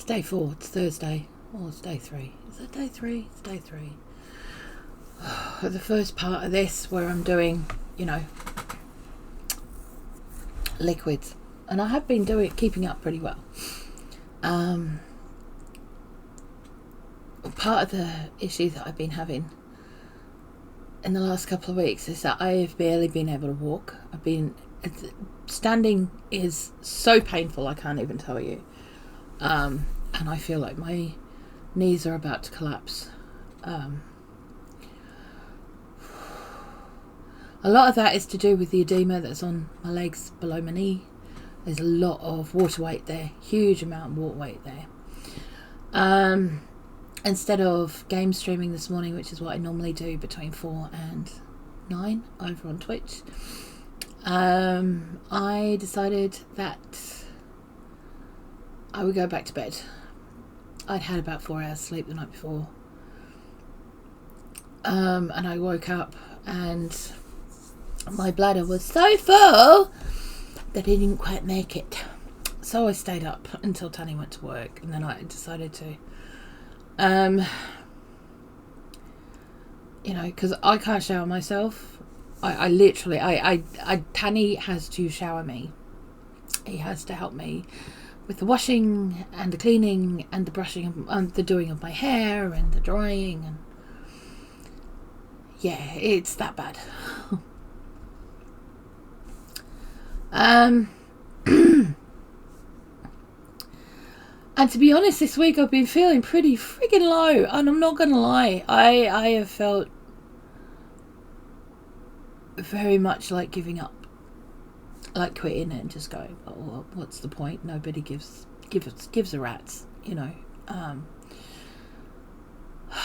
day 4. It's Thursday. Oh, it's day 3. Is it day 3? It's day 3. The first part of this where I'm doing, liquids. And I have been keeping up pretty well. Part of the issue that I've been having in the last couple of weeks is that I've barely been able to walk. Standing is so painful, I can't even tell you. And I feel like my knees are about to collapse. A lot of that is to do with the edema that's on my legs below my knee. There's a lot of water weight there, huge amount of water weight there. Instead of game streaming this morning, which is what I normally do between 4 and 9 over on Twitch, I decided that I would go back to bed. I'd had about 4 hours sleep the night before. And I woke up and my bladder was so full that I didn't quite make it. So I stayed up until Tanny went to work, and then I decided to because I can't shower myself. I literally Tanny has to shower me. He has to help me with the washing and the cleaning and the brushing and the doing of my hair and the drying, and yeah, it's that bad. And to be honest, this week I've been feeling pretty friggin' low, and I'm not gonna lie, I have felt very much like giving up, like quitting it and just going, oh, well, what's the point? Nobody gives a rat's, And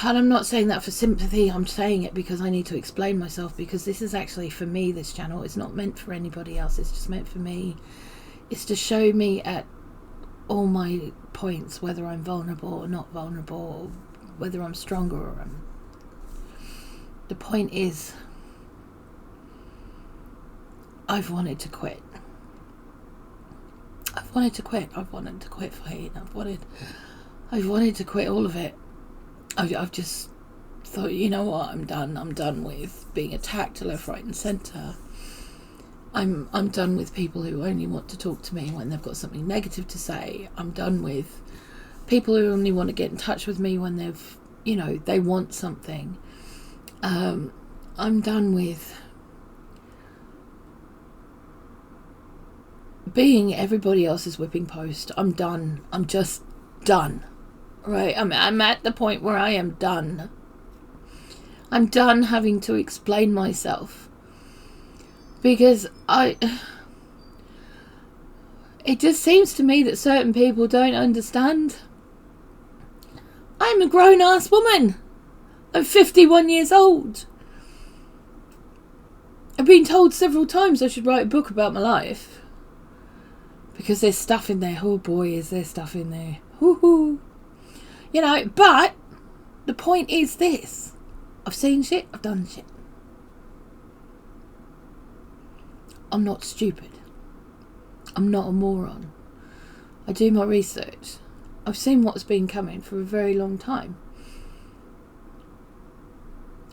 I'm not saying that for sympathy. I'm saying it because I need to explain myself, because this is actually for me, this channel. It's not meant for anybody else. It's just meant for me. It's to show me at all my points whether I'm vulnerable or not vulnerable, whether I'm stronger or I'm... The point is, I've wanted to quit. I've wanted to quit fighting. I've wanted to quit all of it. I've just thought, you know what, I'm done. I'm done with being attacked left, right and centre. I'm done with people who only want to talk to me when they've got something negative to say. I'm done with people who only want to get in touch with me when they've, they want something. I'm done with being everybody else's whipping post. I'm done. I'm just done. Right? I'm at the point where I am done. I'm done having to explain myself. Because it just seems to me that certain people don't understand. I'm a grown-ass woman. I'm 51 years old. I've been told several times I should write a book about my life. Because there's stuff in there. Oh boy, is there stuff in there. Woohoo. But the point is this. I've seen shit, I've done shit. I'm not stupid. I'm not a moron. I do my research. I've seen what's been coming for a very long time.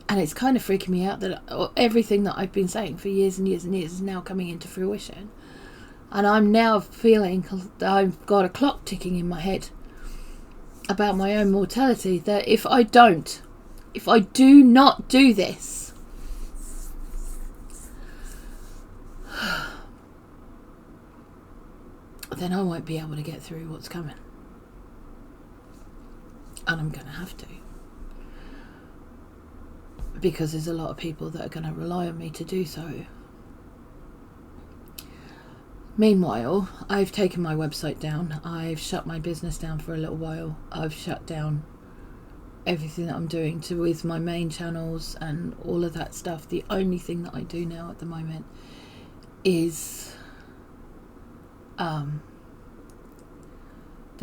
And it's kind of freaking me out that everything that I've been saying for years and years and years is now coming into fruition. And I'm now feeling that I've got a clock ticking in my head about my own mortality, that if I do not do this, then I won't be able to get through what's coming. And I'm going to have to. Because there's a lot of people that are going to rely on me to do so. Meanwhile, I've taken my website down. I've shut my business down for a little while. I've shut down everything that I'm doing with my main channels and all of that stuff. The only thing that I do now at the moment is the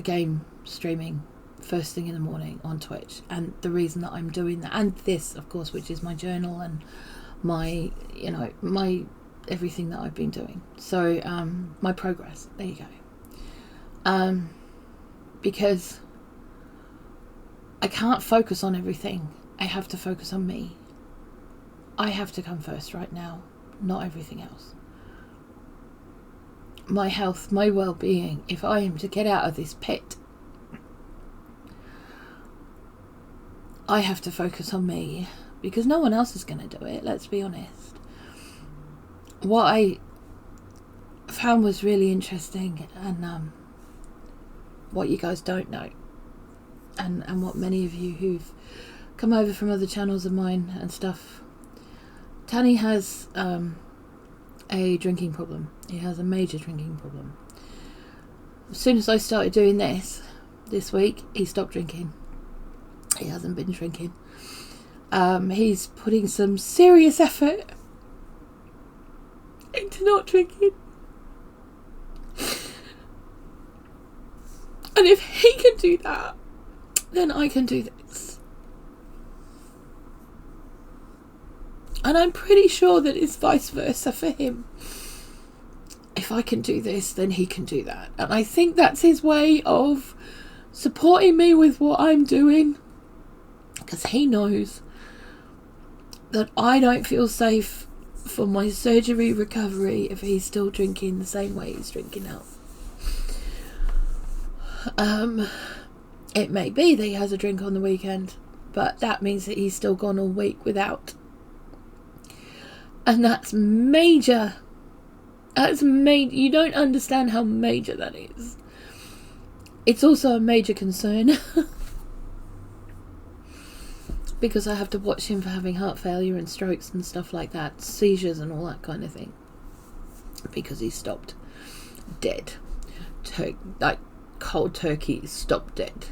game streaming first thing in the morning on Twitch. And the reason that I'm doing that, and this of course, which is my journal and my everything that I've been doing. So my progress, there you go. because I can't focus on everything. I have to focus on me. I have to come first right now, not everything else. My health, my well-being, if I am to get out of this pit, I have to focus on me, because no one else is going to do it, let's be honest. What I found was really interesting, and what you guys don't know, and what many of you who've come over from other channels of mine and stuff, Tanny has a drinking problem. He has a major drinking problem. As soon as I started doing this week, he stopped drinking. He hasn't been drinking. He's putting some serious effort into not drinking. And if he can do that, then I can do this. And I'm pretty sure that it's vice versa for him. If I can do this, then he can do that. And I think that's his way of supporting me with what I'm doing. Because he knows that I don't feel safe for my surgery recovery if he's still drinking the same way he's drinking now. It may be that he has a drink on the weekend, but that means that he's still gone all week without. And that's major. That's major. You don't understand how major that is. It's also a major concern. Because I have to watch him for having heart failure and strokes and stuff like that. Seizures and all that kind of thing. Because he stopped dead. Like cold turkey, stopped dead.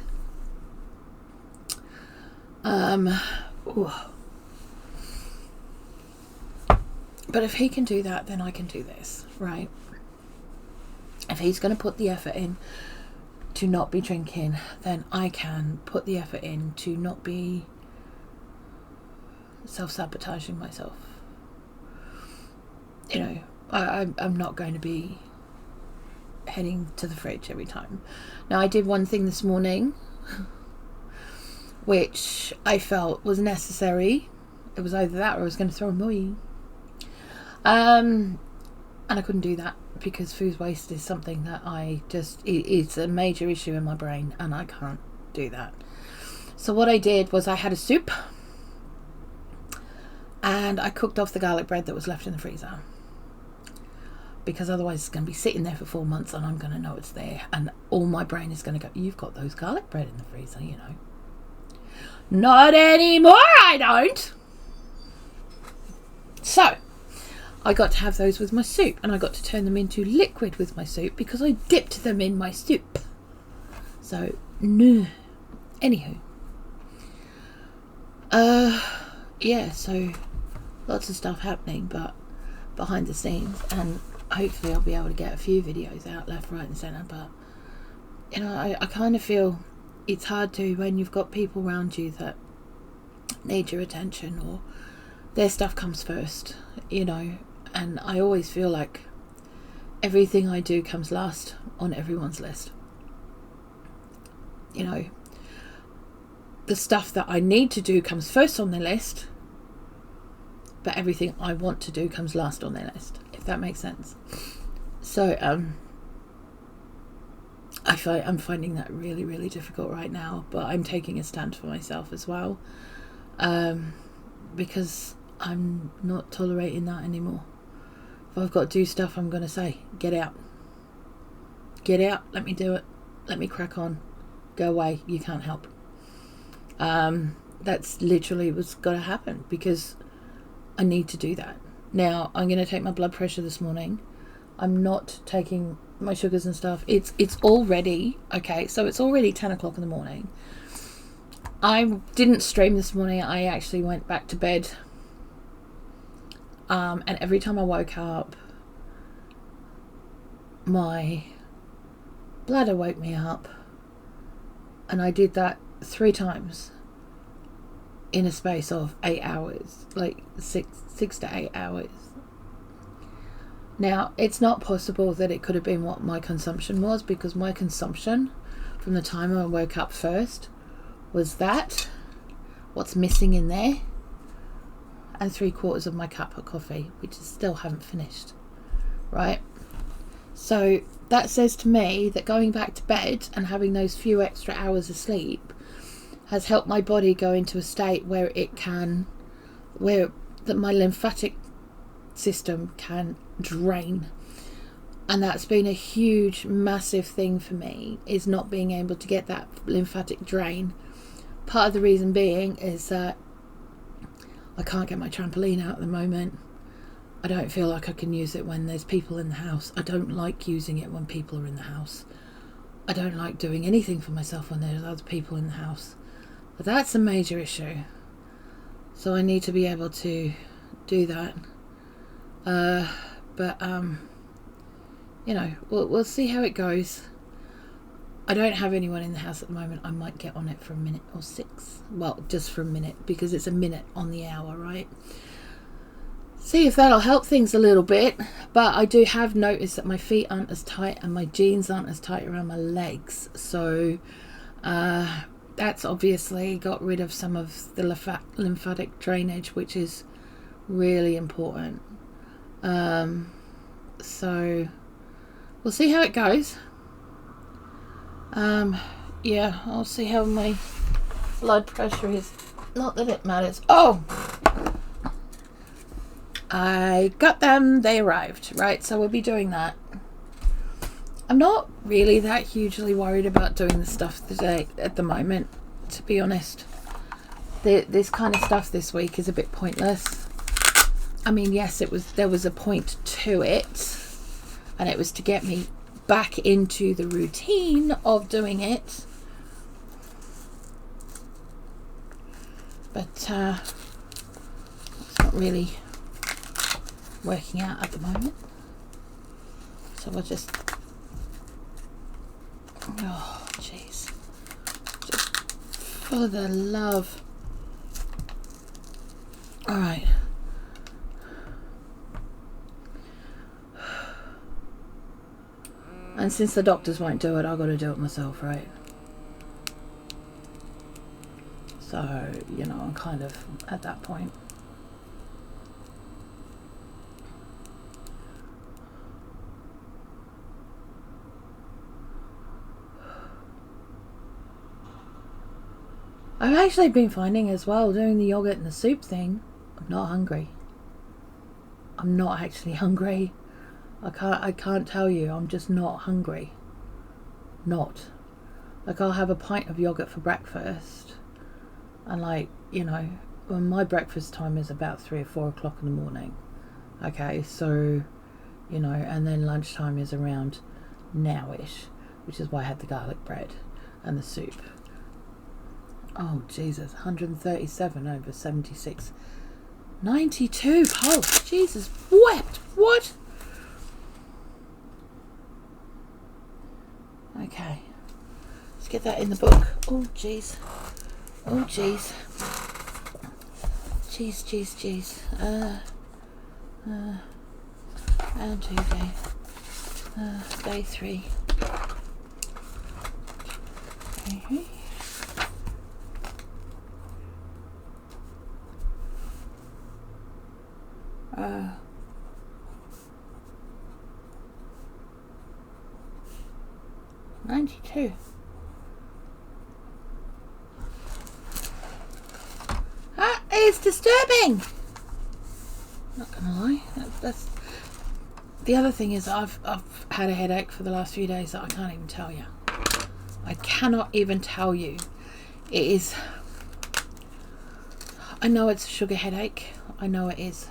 Ooh. But if he can do that, then I can do this, right? If he's going to put the effort in to not be drinking, then I can put the effort in to not be self-sabotaging myself. You know, I'm not going to be heading to the fridge every time. Now, I did one thing this morning which I felt was necessary. It was either that or I was going to throw a movie. And I couldn't do that because food waste is something that it's a major issue in my brain and I can't do that. So what I did was I had a soup and I cooked off the garlic bread that was left in the freezer. Because otherwise it's going to be sitting there for 4 months and I'm going to know it's there. And all my brain is going to go, you've got those garlic bread in the freezer, you know. Not anymore, I don't. So, I got to have those with my soup. And I got to turn them into liquid with my soup because I dipped them in my soup. So, no. Anywho. Yeah, so lots of stuff happening, but behind the scenes. And hopefully I'll be able to get a few videos out left, right and centre. But, you know, I kind of feel it's hard to when you've got people around you that need your attention or their stuff comes first, you know. And I always feel like everything I do comes last on everyone's list. You know, the stuff that I need to do comes first on their list, but everything I want to do comes last on their list, if that makes sense. So, I'm finding that really, really difficult right now, but I'm taking a stand for myself as well, because I'm not tolerating that anymore. If I've got to do stuff, I'm going to say, get out. Get out, let me do it. Let me crack on. Go away, you can't help. That's literally what's got to happen because I need to do that. Now, I'm going to take my blood pressure this morning. I'm not taking my sugars and stuff. It's already, okay, so it's already 10 o'clock in the morning. I didn't stream this morning. I actually went back to bed. And every time I woke up, my bladder woke me up. And I did that 3 times in a space of 8 hours, like 6 to 8 hours. Now, it's not possible that it could have been what my consumption was, because my consumption from the time I woke up first was that, what's missing in there, and 3/4 of my cup of coffee, which I still haven't finished, right? So that says to me that going back to bed and having those few extra hours of sleep has helped my body go into a state where my lymphatic system can drain. And that's been a huge, massive thing for me, is not being able to get that lymphatic drain. Part of the reason being is that I can't get my trampoline out at the moment. I don't feel like I can use it when there's people in the house. I don't like using it when people are in the house. I don't like doing anything for myself when there's other people in the house. But that's a major issue. So I need to be able to do that. We'll see how it goes. I don't have anyone in the house at the moment. I might get on it for a minute or 6. Well, just for a minute, because it's a minute on the hour, right? See if that'll help things a little bit. But I do have noticed that my feet aren't as tight and my jeans aren't as tight around my legs. So that's obviously got rid of some of the lymphatic drainage, which is really important. So we'll see how it goes. I'll see how my blood pressure is. Not that it matters. Oh! I got them. They arrived, right? So we'll be doing that. I'm not really that hugely worried about doing the stuff today at the moment, to be honest. This kind of stuff this week is a bit pointless. I mean, yes, there was a point to it, and it was to get me back into the routine of doing it. But it's not really working out at the moment. So we'll just... Oh, jeez. Just for the love. Alright. And since the doctors won't do it, I've got to do it myself, right? So, I'm kind of at that point. I've actually been finding as well, doing the yogurt and the soup thing, I'm not hungry. I'm not actually hungry. I can't tell you, I'm just not hungry. Not. Like, I'll have a pint of yogurt for breakfast, and when my breakfast time is about 3 or 4 o'clock in the morning. Okay, so, and then lunchtime is around now-ish, which is why I had the garlic bread and the soup. Oh, Jesus, 137 over 76. 92 pulse. Jesus wept. What? Okay. Let's get that in the book. Oh, jeez. Oh, jeez. Jeez. And 2 day. Day 3. Okay. 92. That is disturbing. Not gonna lie. That's the other thing is I've had a headache for the last few days that I can't even tell you. I cannot even tell you. It is. I know it's a sugar headache. I know it is.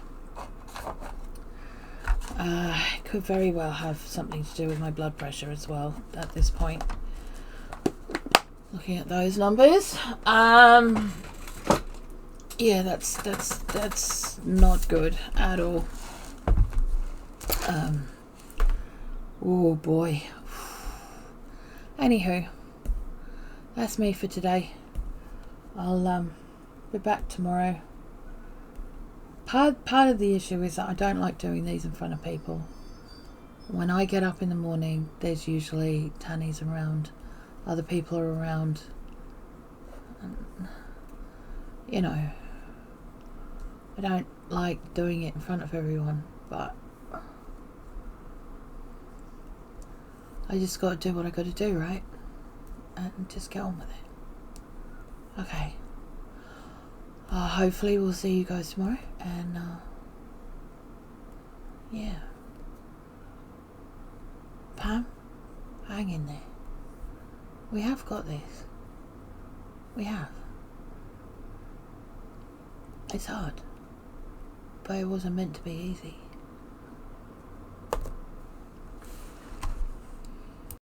It could very well have something to do with my blood pressure as well at this point. Looking at those numbers. Yeah, that's not good at all. Oh boy. Anywho, that's me for today. I'll be back tomorrow. Part of the issue is that I don't like doing these in front of people. When I get up in the morning, there's usually tannies around other people are around. And, you know, I don't like doing it in front of everyone, but I just got to do what I got to do, right? And just get on with it. Okay. Hopefully we'll see you guys tomorrow, and yeah. Pam, hang in there. We have got this. We have. It's hard, but it wasn't meant to be easy.